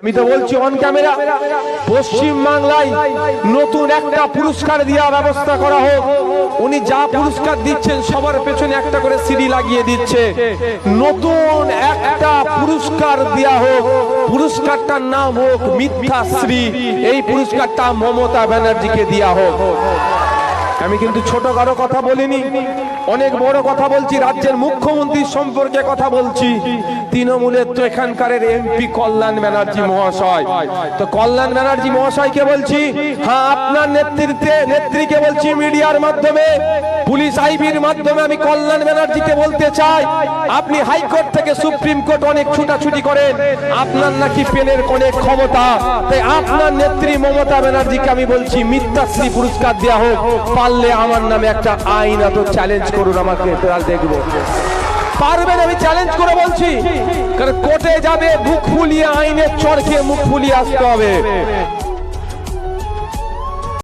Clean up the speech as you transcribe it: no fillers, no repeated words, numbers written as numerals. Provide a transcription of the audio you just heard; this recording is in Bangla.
আমি তো বলছি অন ক্যামেরা, পশ্চিম বাংলায় নতুন একটা পুরস্কার দেওয়ার ব্যবস্থা করা হোক। উনি যা পুরস্কার দিচ্ছেন সবার পেছনে একটা করে সিডি লাগিয়ে দিচ্ছে। নতুন একটা পুরস্কার দেওয়া হোক, পুরস্কারটার নাম হোক মিথ্যাশ্রী। এই পুরস্কারটা মমতা ব্যানার্জিকে দেওয়া হোক। আমি কিন্তু ছোট কারো কথা বলিনি, অনেক বড় কথা বলছি। রাজ্যের মুখ্যমন্ত্রীর সম্পর্কে কথা বলছি। তৃণমূলের তো এখানকার এমপি কল্যাণ ব্যানার্জি মহাশয়। তো কল্যাণ ব্যানার্জি মহাশয়কে বলছি, হ্যাঁ আপনার নেত্রীকে বলছি মিডিয়ার মাধ্যমে, পুলিশ আইবির মাধ্যমে আমি কল্যাণ ব্যানার্জিকে বলতে চাই, আপনি হাইকোর্ট থেকে সুপ্রিম কোর্ট অনেক ছুটাছুটি করেন, আপনার নাকি পেনের অনেক ক্ষমতা। তাই আপনার নেত্রী মমতা ব্যানার্জিকে আমি বলছি মিথ্যাশ্রী পুরস্কার দেওয়া হোক। পারলে আমার নামে একটা আইন এত চ্যালেঞ্জ করুন, আমাকে দেখবো পারবেন। আমি চ্যালেঞ্জ করে বলছি, কারণ কোর্টে যাবে মুখ ফুলিয়ে, আইনের চরকে মুখ ফুলিয়ে আসতে হবে।